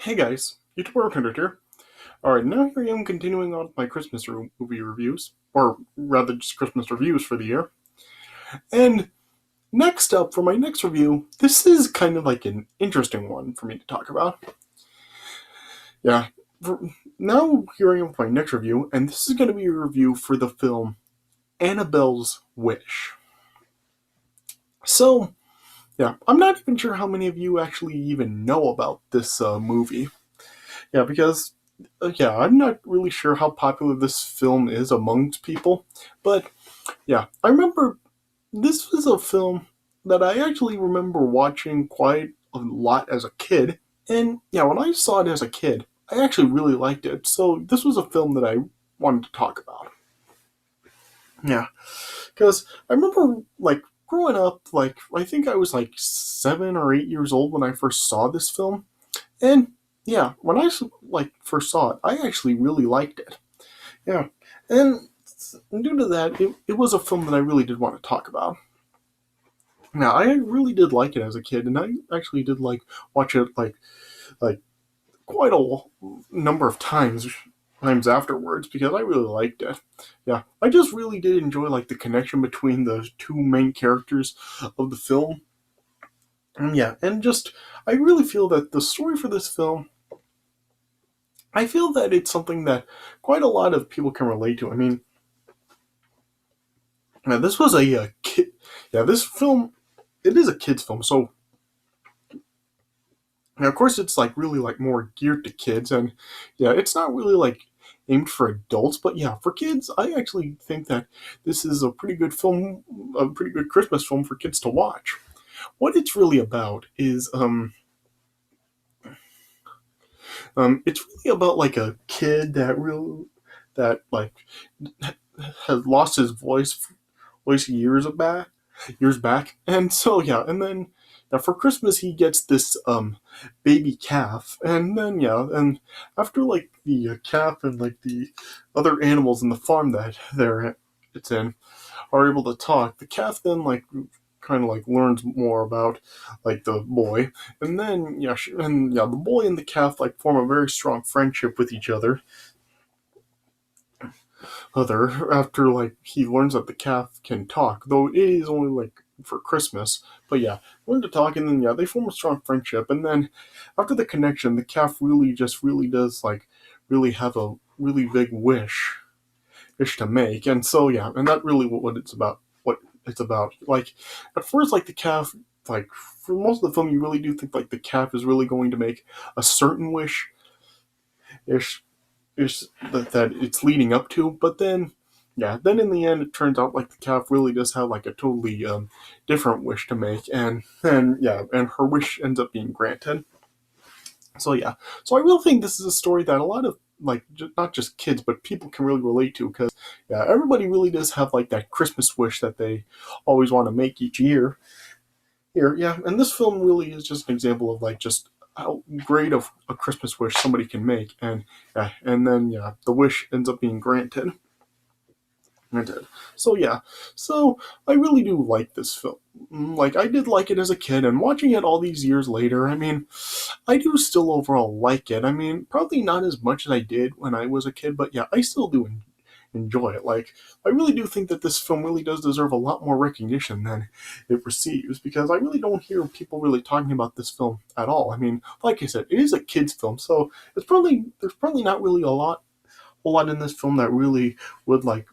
Hey guys, YouTube Bartender here. Alright, now here I am continuing on with my Christmas movie reviews, or rather just Christmas reviews for the year. And next up, for my next review, this is kind of like an interesting one for me to talk about. Yeah, now here I am with my next review, and this is going to be a review for the film Annabelle's Wish. So, yeah, I'm not even sure how many of you actually even know about this movie. Yeah, because yeah, I'm not really sure how popular this film is amongst people, but yeah, I remember this was a film that I actually remember watching quite a lot as a kid, and yeah, when I saw it as a kid, I actually really liked it. So this was a film that I wanted to talk about. Yeah, because I remember like growing up, like I think I was like 7 or 8 years old when I first saw this film, and yeah, when I like first saw it, I actually really liked it. Yeah, and due to that, it was a film that I really did want to talk about. Now, I really did like it as a kid, and I actually did like watch it like quite a number of times afterwards because I really liked it. Yeah, I just really did enjoy like the connection between the two main characters of the film. And yeah, and just I really feel that the story for this film, I feel that it's something that quite a lot of people can relate to. I mean, now this was a kid. Yeah, this film it is a kids film, so now, of course it's like really like more geared to kids, and yeah, it's not really like aimed for adults, but yeah, for kids, I actually think that this is a pretty good film, a pretty good Christmas film for kids to watch. What it's really about is it's really about like a kid that like has lost his voice years back, and so yeah, and then now for Christmas he gets this baby calf, and then yeah, and after like the calf and like the other animals in the farm that it's in are able to talk, the calf then like kind of like learns more about like the boy, and then yeah, and yeah, the boy and the calf like form a very strong friendship with each other after like he learns that the calf can talk, though it is only like for Christmas. But yeah, learn to talk, and then yeah, they form a strong friendship, and then after the connection, the calf really does like really have a really big wish to make, and so yeah, and that really what it's about. What it's about, like at first, like the calf. Like for most of the film, you really do think like the calf is really going to make a certain ish is that it's leading up to. But then, yeah, then in the end, it turns out like the calf really does have like a totally different wish to make, and then yeah, and her wish ends up being granted. So yeah, so I really think this is a story that a lot of like not just kids but people can really relate to because yeah, everybody really does have like that Christmas wish that they always want to make each year. Here, yeah, and this film really is just an example of like just how great of a Christmas wish somebody can make, and yeah, and then yeah, the wish ends up being granted. So yeah, so I really do like this film. Like I did like it as a kid, and watching it all these years later, I mean, I do still overall like it. I mean, probably not as much as I did when I was a kid, but yeah, I still do enjoy it. Like, I really do think that this film really does deserve a lot more recognition than it receives because I really don't hear people really talking about this film at all. I mean, like I said, it is a kids' film, so there's probably not really a lot in this film that really would like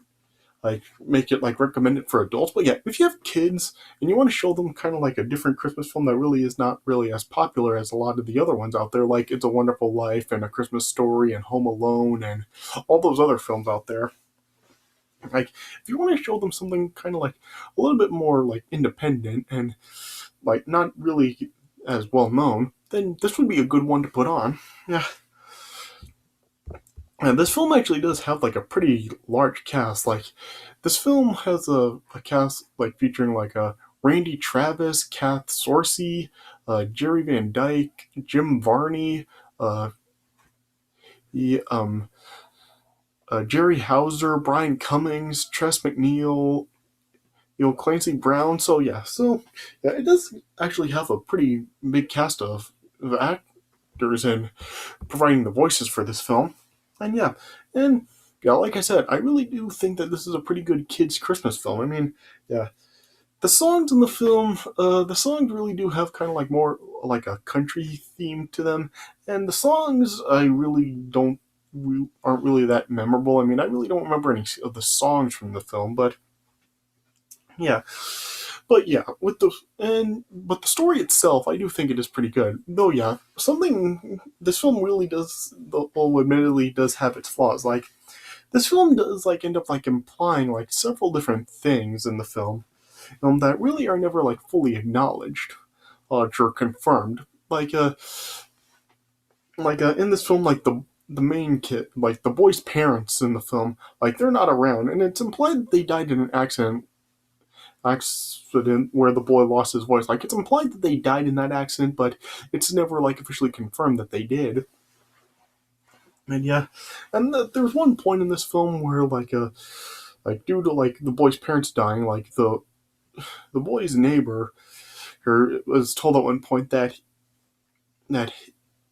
make it like recommended for adults. But yeah, if you have kids and you want to show them kind of like a different Christmas film that really is not really as popular as a lot of the other ones out there, like It's a Wonderful Life and A Christmas Story and Home Alone and all those other films out there, like if you want to show them something kind of like a little bit more like independent and like not really as well known, then this would be a good one to put on. Yeah. And this film actually does have like a pretty large cast. Like this film has a cast like featuring like a Randy Travis, Kath Soucie, Jerry Van Dyke, Jim Varney, uh, the Jerry Hauser, Brian Cummings, Tress MacNeille, Clancy Brown. So yeah, it does actually have a pretty big cast of actors in providing the voices for this film. And and yeah, like I said, I really do think that this is a pretty good kids' Christmas film. I mean, yeah, the songs in the film, the songs really do have kind of like more like a country theme to them, and the songs I really don't aren't really that memorable. I mean, I really don't remember any of the songs from the film, yeah, but yeah, with the and but the story itself, I do think it is pretty good. Though, yeah, something this film really does, though admittedly, does have its flaws. Like this film does like end up like implying like several different things in the film that really are never like fully acknowledged or confirmed. In this film, like the main kid, like the boy's parents in the film, like they're not around, and it's implied that they died in an accident where the boy lost his voice. Like it's implied that they died in that accident, but it's never like officially confirmed that they did. And yeah, and there's one point in this film where like due to like the boy's parents dying, like the boy's neighbor her was told at one point that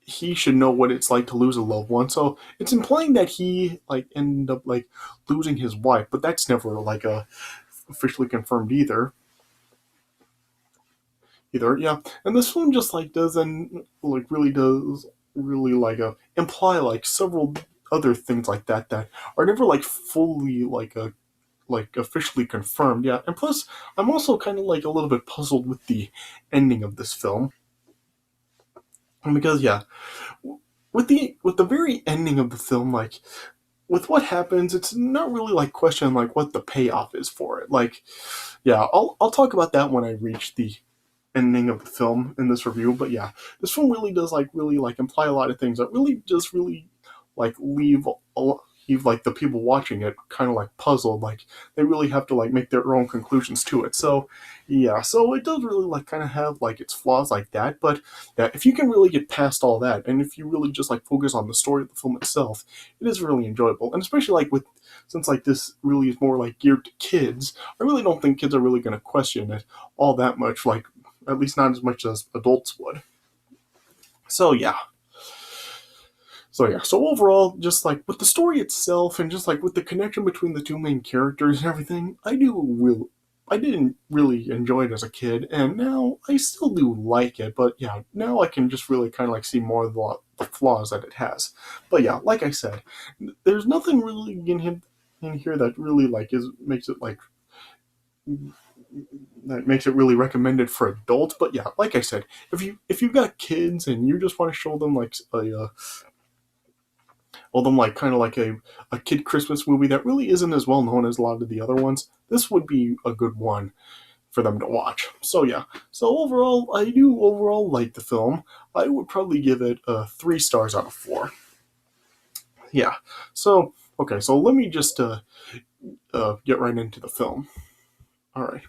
he should know what it's like to lose a loved one. So it's implying that he like ended up like losing his wife, but that's never like officially confirmed either. Yeah, and this film just like doesn't like really does really like imply like several other things like that are never like fully like officially confirmed. Yeah, and plus I'm also kind of like a little bit puzzled with the ending of this film because yeah, with the very ending of the film, like with what happens, it's not really like questioning like what the payoff is for it. Like, yeah, I'll talk about that when I reach the ending of the film in this review. But yeah, this film really does like really like imply a lot of things that really just really like leave like the people watching it kind of like puzzled. Like they really have to like make their own conclusions to it. So yeah, so it does really like kind of have like its flaws like that. But yeah, if you can really get past all that, and if you really just like focus on the story of the film itself, it is really enjoyable. And especially like with since like this really is more like geared to kids, I really don't think kids are really going to question it all that much. Like at least not as much as adults would. So yeah. So overall, just like with the story itself, and just like with the connection between the two main characters and everything, I didn't really enjoy it as a kid, and now I still do like it. But yeah, now I can just really kind of like see more of the flaws that it has. But yeah, like I said, there's nothing really in here that really like is makes it like that makes it really recommended for adults. But yeah, like I said, if you've got kids and you just want to show them like kind of like a kid Christmas movie that really isn't as well known as a lot of the other ones, this would be a good one for them to watch. So yeah, so overall, I do overall like the film. I would probably give it 3 stars out of 4. Yeah. So okay, so let me just get right into the film. All right.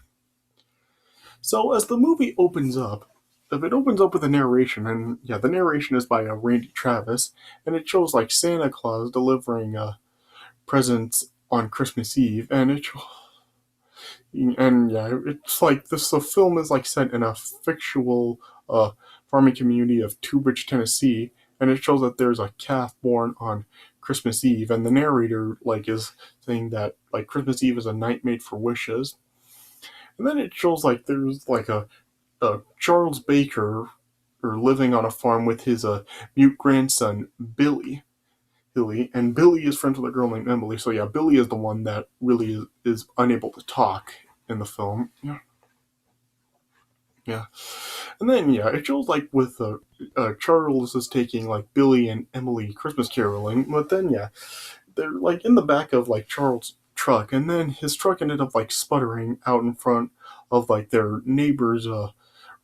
So as the movie opens up, if it opens up with a narration, and yeah, the narration is by Randy Travis, and it shows like Santa Claus delivering presents on Christmas Eve, and yeah, it's like this. The film is like set in a fictional farming community of Two Bridge, Tennessee, and it shows that there's a calf born on Christmas Eve, and the narrator like is saying that like Christmas Eve is a night made for wishes, and then it shows like there's like a Charles Baker or living on a farm with his mute grandson Billy, and Billy is friends with a girl named Emily. So yeah, Billy is the one that really is unable to talk in the film. Yeah, yeah, and then yeah, it shows like with Charles is taking like Billy and Emily Christmas caroling, but then yeah, they're like in the back of like Charles' truck, and then his truck ended up like sputtering out in front of like their neighbor's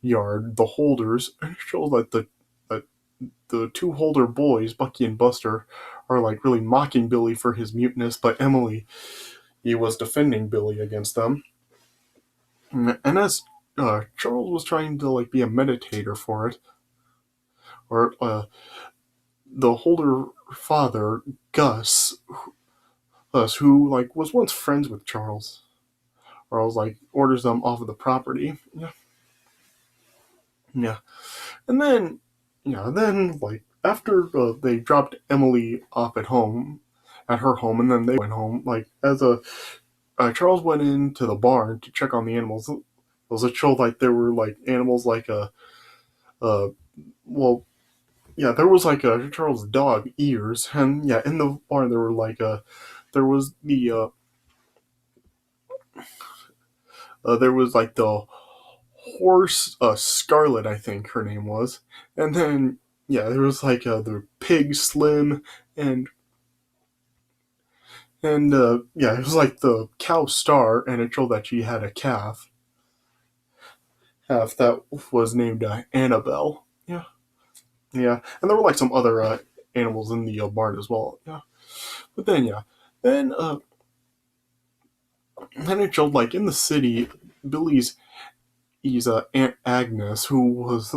yard, the Holders, and it shows like uh, the two Holder boys, Bucky and Buster, are like really mocking Billy for his muteness, but Emily, he was defending Billy against them. And as Charles was trying to like be a meditator for it, or the Holder father, Gus, who like was once friends with Charles like orders them off of the property. Yeah, yeah, and then yeah, then like after they dropped Emily off at her home, and then they went home. Like as a Charles went into the barn to check on the animals. It was a show like there were like animals like a well yeah, there was like a Charles dog ears, and yeah, in the barn there were like there was there was like the horse Scarlet, I think her name was, and then yeah, there was like the pig Slim, and yeah, it was like the cow Star, and it showed that she had a calf that was named Annabelle. Yeah, yeah, and there were like some other animals in the barn as well. Yeah, but then yeah, then then it showed like in the city, Billy's he's Aunt Agnes, who was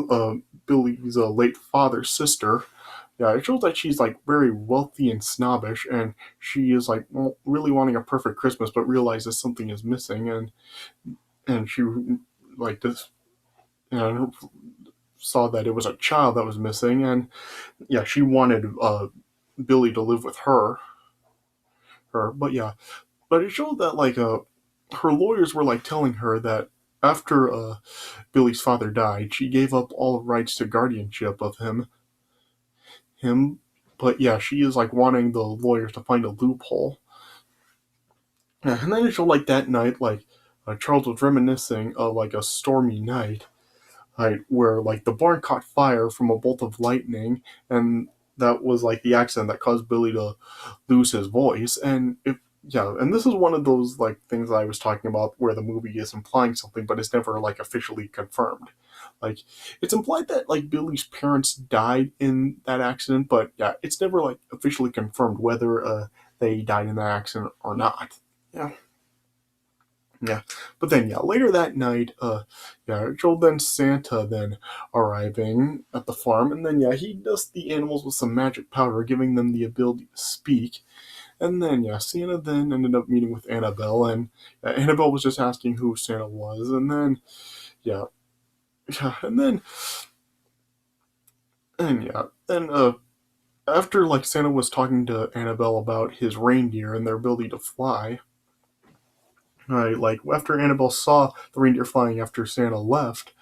Billy's late father's sister. Yeah, it shows that she's like very wealthy and snobbish, and she is like really wanting a perfect Christmas, but realizes something is missing, and she like this, you know, saw that it was a child that was missing, and yeah, she wanted Billy to live with her. But yeah, but it showed that like her lawyers were like telling her that after Billy's father died, she gave up all rights to guardianship of him. But yeah, she is like wanting the lawyers to find a loophole. Yeah, and then it showed like that night, like Charles was reminiscing of like a stormy night, right, where like the barn caught fire from a bolt of lightning, and that was like the accident that caused Billy to lose his voice. And if yeah, and this is one of those like things that I was talking about where the movie is implying something, but it's never like officially confirmed. Like it's implied that like Billy's parents died in that accident, but yeah, it's never like officially confirmed whether they died in that accident or not. Yeah. Yeah, but then yeah, later that night, yeah, Joel then Santa then arriving at the farm, and then yeah, he dusted the animals with some magic powder, giving them the ability to speak. And then yeah, Santa then ended up meeting with Annabelle, and Annabelle was just asking who Santa was, and then yeah, yeah, and yeah, then after like Santa was talking to Annabelle about his reindeer and their ability to fly. Right, like after Annabelle saw the reindeer flying after Santa left,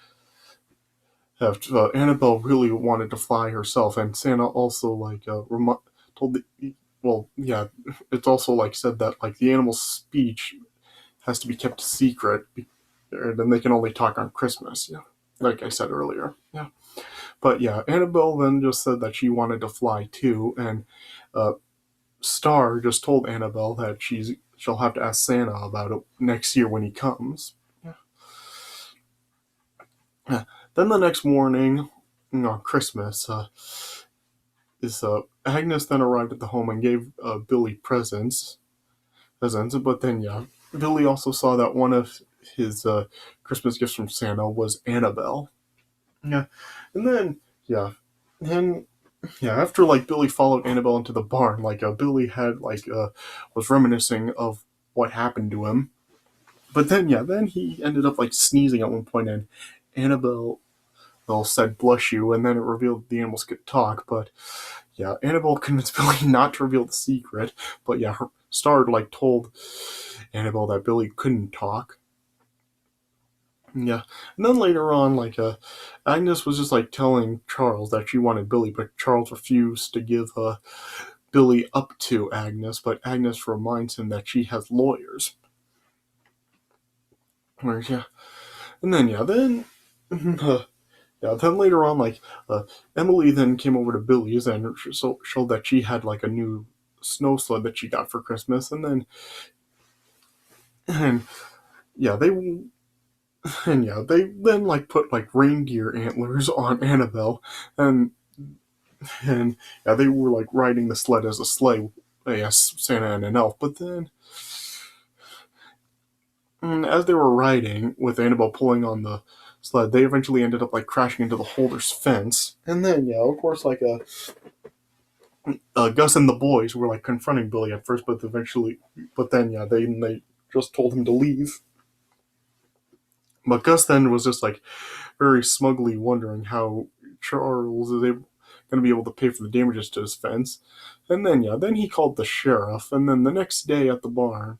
Annabelle really wanted to fly herself, and Santa also like told the well, yeah, it's also like said that like the animal's speech has to be kept secret, and then they can only talk on Christmas. Yeah, like I said earlier. Yeah, but yeah, Annabelle then just said that she wanted to fly too, and uh, Star just told Annabelle that she'll have to ask Santa about it next year when he comes. Yeah. Yeah. Then the next morning, on Christmas, is Agnes then arrived at the home and gave Billy presents. But then yeah, Billy also saw that one of his Christmas gifts from Santa was Annabelle. Yeah, and then yeah, and yeah, after like Billy followed Annabelle into the barn, like Billy had like was reminiscing of what happened to him. But then yeah, then he ended up like sneezing at one point, and Annabelle well said "blush you," and then it revealed the animals could talk. But yeah, Annabelle convinced Billy not to reveal the secret. But yeah, her Star like told Annabelle that Billy couldn't talk. Yeah, and then later on, like Agnes was just like telling Charles that she wanted Billy, but Charles refused to give Billy up to Agnes. But Agnes reminds him that she has lawyers. Where yeah, and then yeah, then yeah, then later on, like Emily then came over to Billy's and showed that she had like a new snow sled that she got for Christmas, and yeah, they then like put like reindeer antlers on Annabelle, and and yeah, they were like riding the sled as a sleigh. Yes, Santa and an elf, but then as they were riding with Annabelle pulling on the sled, they eventually ended up like crashing into the Holders fence, and then yeah, of course, like Gus and the boys were like confronting Billy at first, but then yeah, they just told him to leave. But Gus then was just like very smugly wondering how Charles is able. going to be able to pay for the damages to his fence. And then, yeah, then he called the sheriff. And then the next day at the barn,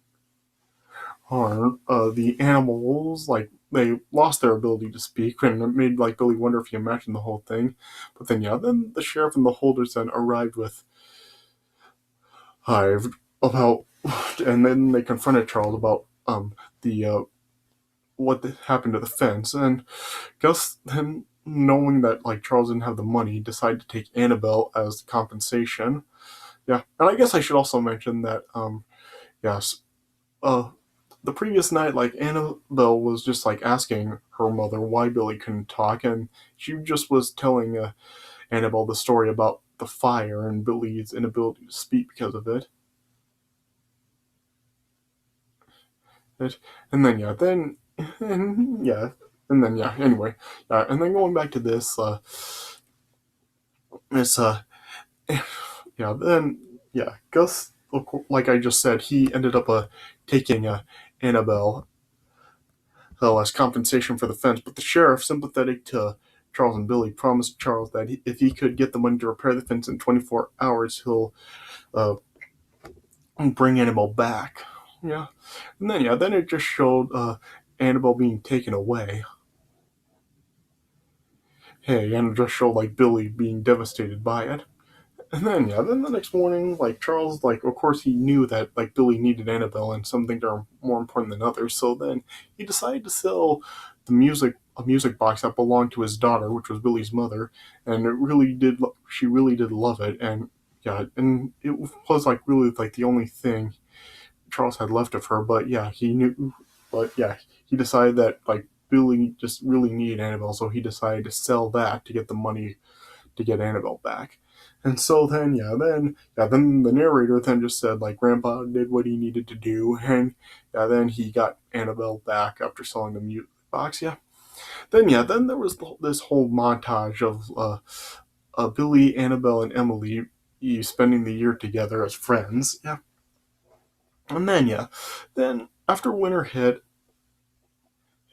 the animals, like, they lost their ability to speak, and it made, like, Billy wonder if he imagined the whole thing. But then, yeah, then the sheriff and the holders then arrived with Hive about, and then they confronted Charles about the what happened to the fence. And Gus then, knowing that like Charles didn't have the money, decided to take Annabelle as compensation. Yeah, and I guess I should also mention that yes, uh, the previous night, like Annabelle was just like asking her mother why Billy couldn't talk, and she just was telling Annabelle the story about the fire and Billy's inability to speak because of it. It and then yeah, then and yeah, and then yeah. Anyway, and then going back to this yeah, then yeah, Gus, like I just said, he ended up taking Annabelle as compensation for the fence. But the sheriff, sympathetic to Charles and Billy, promised Charles that if he could get the money to repair the fence in 24 hours, he'll uh, bring Annabelle back. Yeah, and then yeah, then it just showed Annabelle being taken away. Hey, and it just showed like Billy being devastated by it. And then yeah, then the next morning, like Charles, like of course he knew that like Billy needed Annabelle and some things are more important than others. So then he decided to sell a music box that belonged to his daughter, which was Billy's mother, and she really did love it. And yeah, and it was like really like the only thing Charles had left of her. But yeah, he knew. But yeah, he decided that like Billy just really needed Annabelle, so he decided to sell that to get the money to get Annabelle back. And so then the narrator then just said like Grandpa did what he needed to do, and yeah, then he got Annabelle back after selling the mute box. Then there was this whole montage of Billy, Annabelle, and Emily spending the year together as friends. Yeah, and then after winter hit,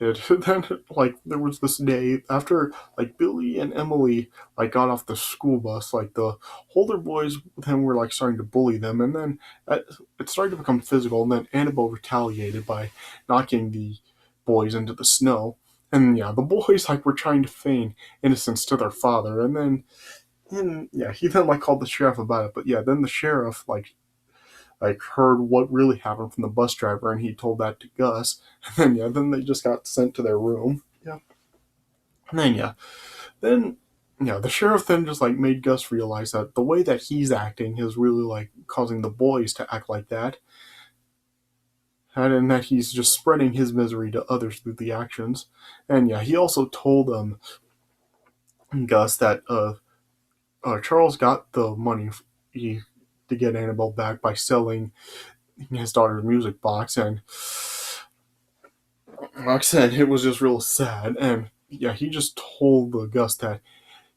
then like there was this day after like Billy and Emily like got off the school bus, like the older boys then were like starting to bully them, and then it started to become physical, and then Annabelle retaliated by knocking the boys into the snow. And yeah, the boys like were trying to feign innocence to their father, and then and yeah, he then like called the sheriff about it. But yeah, then the sheriff like heard what really happened from the bus driver, and he told that to Gus. And then yeah, then they just got sent to their room. Yeah, and then yeah, the sheriff then just like made Gus realize that the way that he's acting is really like causing the boys to act like that, and that he's just spreading his misery to others through the actions. And yeah, he also told Gus that Charles got the money he, to get Annabelle back by selling his daughter's music box, and like I said, it was just real sad. And yeah, he just told the Gus that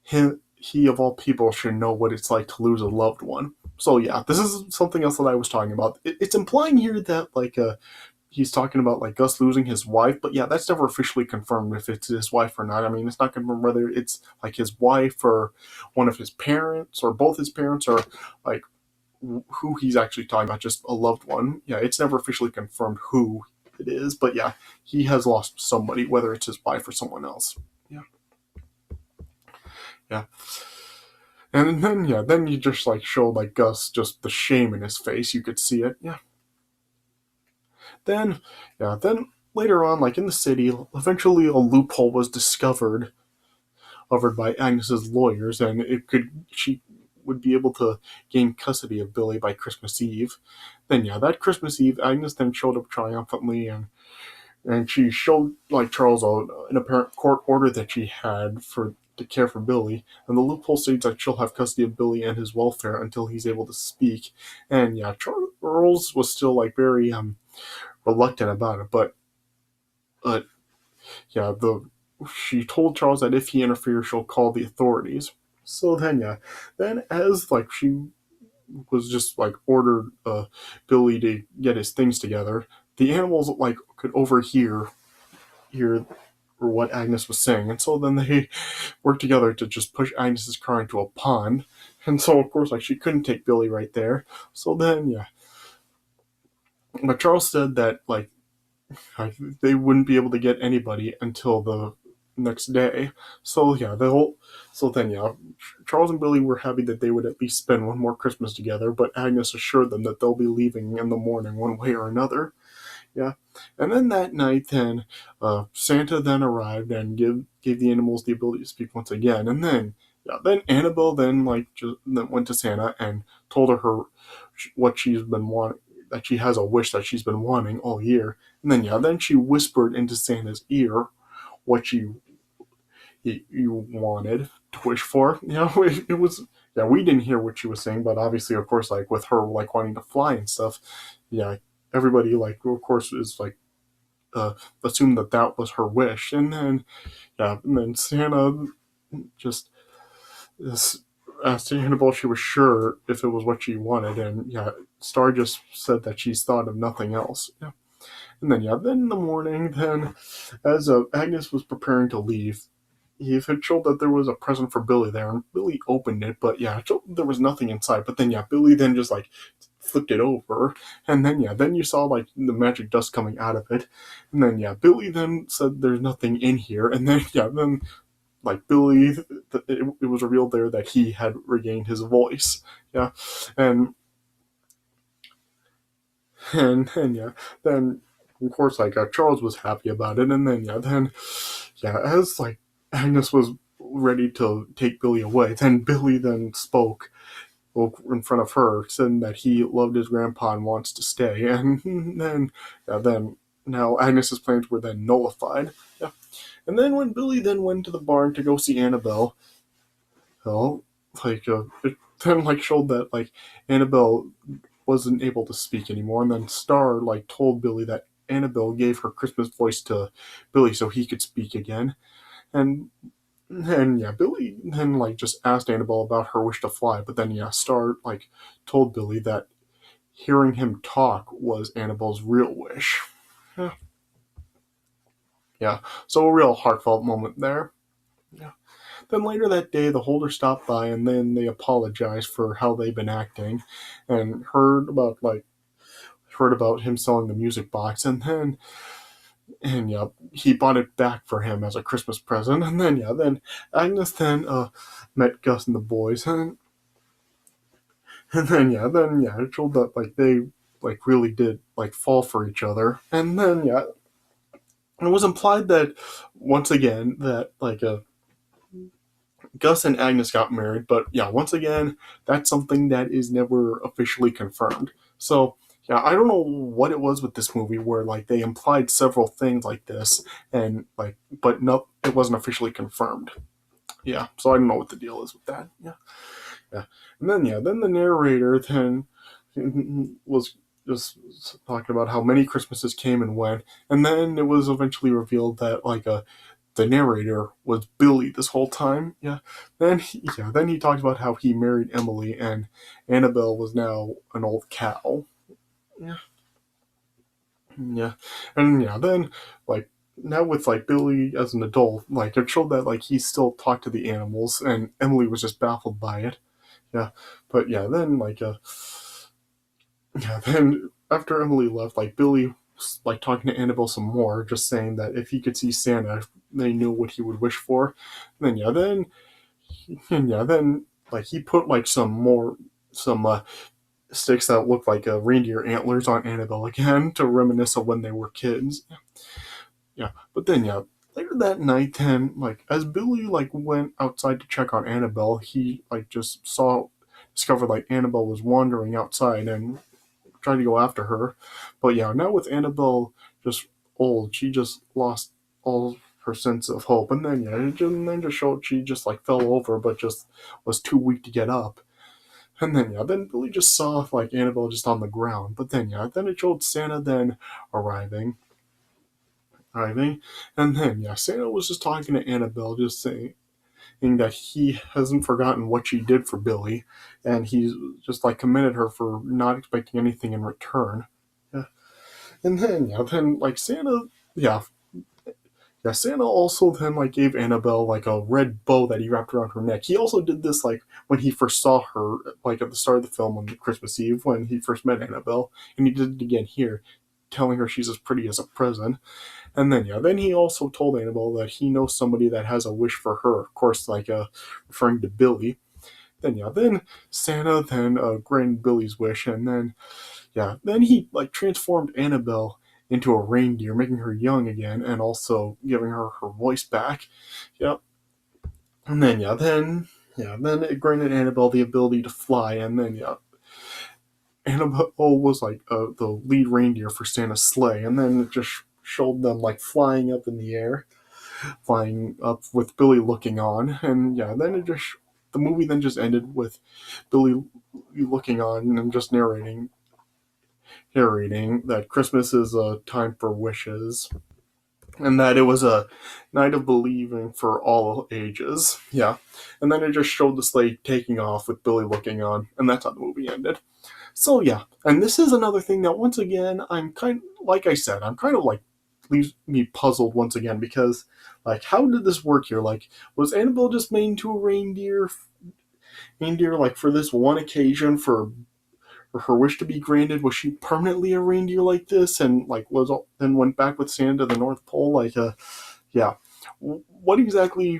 he of all people should know what it's like to lose a loved one. So yeah, this is something else that I was talking about. It's implying here that like he's talking about like Gus losing his wife, but yeah, that's never officially confirmed if it's his wife or not. I mean, it's not confirmed whether it's like his wife or one of his parents or both his parents or like who he's actually talking about, just a loved one. Yeah, it's never officially confirmed who it is, but yeah, he has lost somebody, whether it's his wife or someone else. Yeah, yeah. And then yeah, then you just like showed like Gus just the shame in his face. You could see it. Yeah. Then then later on, like in the city, eventually a loophole was discovered by Agnes's lawyers, and she would be able to gain custody of Billy by Christmas Eve. Then yeah, that Christmas Eve, Agnes then showed up triumphantly, and she showed like Charles an apparent court order that she had for to care for Billy, and the loophole states that she'll have custody of Billy and his welfare until he's able to speak. And yeah, Charles was still like very reluctant about it, but yeah, the she told Charles that if he interferes, she'll call the authorities. So then yeah, then as like she was just like ordered Billy to get his things together, the animals like could overhear or what Agnes was saying, and so then they worked together to just push Agnes's car into a pond, and so of course like she couldn't take Billy right there. So then yeah, but Charles said that they wouldn't be able to get anybody until the next day. So yeah, so then yeah, Charles and Billy were happy that they would at least spend one more Christmas together, but Agnes assured them that they'll be leaving in the morning one way or another. Yeah, and then that night, then Santa then arrived and gave the animals the ability to speak once again, and then yeah, then Annabelle then then went to Santa and told her what she's been wanting, that she has a wish that she's been wanting all year, and then yeah, then she whispered into Santa's ear what you wanted to wish for. You know, it was yeah, we didn't hear what she was saying, but obviously, of course, like with her like wanting to fly and stuff, yeah, everybody like of course is like assumed that that was her wish, and then yeah, and then Santa just this asked Annabelle if she was sure if it was what she wanted, and yeah, Star just said that she's thought of nothing else. Yeah, and then yeah, then in the morning, then as Agnes was preparing to leave, he had showed that there was a present for Billy there, and Billy opened it, but yeah, it showed there was nothing inside. But then yeah, Billy then just like flipped it over, and then yeah, then you saw like the magic dust coming out of it, and then yeah, Billy then said there's nothing in here, and then yeah, then like Billy, it was revealed there that he had regained his voice, yeah, and and yeah, then of course like Charles was happy about it, and then yeah, then yeah, as like Agnes was ready to take Billy away, then Billy then spoke in front of her, saying that he loved his grandpa and wants to stay. And then, yeah, then now Agnes's plans were then nullified. Yeah. And then when Billy then went to the barn to go see Annabelle, well, it then like showed that like Annabelle wasn't able to speak anymore, and then Star like told Billy that Annabelle gave her Christmas voice to Billy so he could speak again. And yeah, Billy then like just asked Annabelle about her wish to fly, but then yeah, Star like told Billy that hearing him talk was Annabelle's real wish. Yeah, yeah. So a real heartfelt moment there. Yeah. Then later that day, the Holder stopped by, and then they apologized for how they've been acting, and heard about him selling the music box, and yeah, he bought it back for him as a Christmas present, and then yeah, then Agnes then met Gus and the boys, and then yeah, it showed that like they like really did like fall for each other, and then yeah, it was implied that once again that Gus and Agnes got married, but yeah, once again that's something that is never officially confirmed. So yeah, I don't know what it was with this movie where like they implied several things like this, and like but no, it wasn't officially confirmed. Yeah, so I don't know what the deal is with that. Yeah. Yeah. And then yeah, then the narrator then was just talking about how many Christmases came and went, and then it was eventually revealed that the narrator was Billy this whole time. Yeah. Then he talked about how he married Emily and Annabelle was now an old cow. Yeah. Yeah. And yeah, then like now with like Billy as an adult, like it showed that like he still talked to the animals and Emily was just baffled by it. Yeah, but yeah, then yeah, then after Emily left, like Billy was like talking to Annabelle some more, just saying that if he could see Santa, they knew what he would wish for. And then then like he put like some sticks that looked like reindeer antlers on Annabelle again to reminisce of when they were kids. Yeah, but then yeah, later that night, then like as Billy like went outside to check on Annabelle, he like just discovered like Annabelle was wandering outside and tried to go after her. But yeah, now with Annabelle just old, she just lost all her sense of hope, and then yeah, then just showed she just like fell over, but just was too weak to get up. And then yeah, then Billy just saw like Annabelle just on the ground. But then yeah, then it showed Santa then arriving, arriving, and then yeah, Santa was just talking to Annabelle, just saying that he hasn't forgotten what she did for Billy, and he's just like commended her for not expecting anything in return. Yeah. And then yeah, then like Santa, yeah, Yeah, Santa also then like gave Annabelle like a red bow that he wrapped around her neck. He also did this like when he first saw her, like at the start of the film on Christmas Eve when he first met Annabelle, and he did it again here, telling her she's as pretty as a present. And then yeah, then he also told Annabelle that he knows somebody that has a wish for her. Of course, like referring to Billy. Then yeah, then Santa then granted Billy's wish, and then yeah, then he like transformed Annabelle into a reindeer, making her young again, and also giving her her voice back. Yep. And then then it granted Annabelle the ability to fly, and then yeah, Annabelle was like the lead reindeer for Santa's sleigh, and then it just showed them like flying up in the air, flying up with Billy looking on, and yeah, then it just the movie then just ended with Billy looking on and just narrating that Christmas is a time for wishes, and that it was a night of believing for all ages. Yeah. And then it just showed the sleigh taking off with Billy looking on, and that's how the movie ended. So yeah, and this is another thing that once again I'm kind like I said, I'm kind of like leaves me puzzled once again because like how did this work here? Like was Annabelle just made into a reindeer like for this one occasion for her wish to be granted? Was she permanently a reindeer like this and like was then went back with Santa to the North Pole? Like yeah, what exactly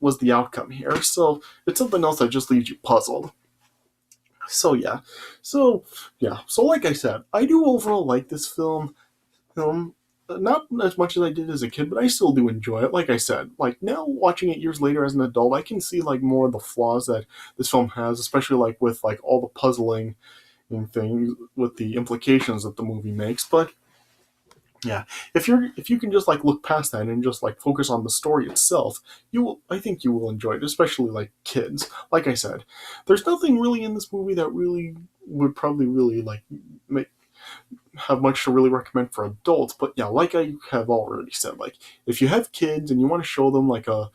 was the outcome here? So it's something else that just leaves you puzzled. So yeah, so like I said, I do overall like this film. Not as much as I did as a kid, but I still do enjoy it. Like I said, like now watching it years later as an adult, I can see like more of the flaws that this film has, especially like with like all the puzzling and things with the implications that the movie makes. But yeah, if you can just like look past that and just like focus on the story itself, you will I think you will enjoy it, especially like kids. Like I said, there's nothing really in this movie that really would probably really like make have much to really recommend for adults. But yeah, like I have already said, like if you have kids and you want to show them like a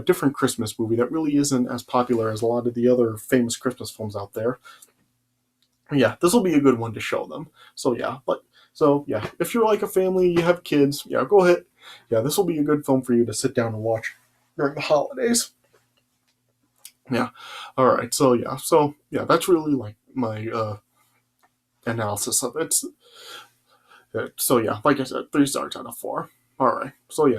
different Christmas movie that really isn't as popular as a lot of the other famous Christmas films out there, yeah, this will be a good one to show them. So yeah, if you're like a family, you have kids, yeah, go ahead. Yeah, this will be a good film for you to sit down and watch during the holidays. Yeah. All right. So yeah, that's really like my analysis of it. So yeah, like I said, 3 stars out of 4. All right. So I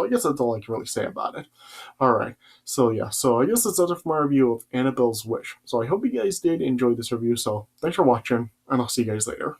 guess that's all I can really say about it. All right. So I guess that's it for my review of Annabelle's Wish. So I hope you guys did enjoy this review. So thanks for watching, and I'll see you guys later.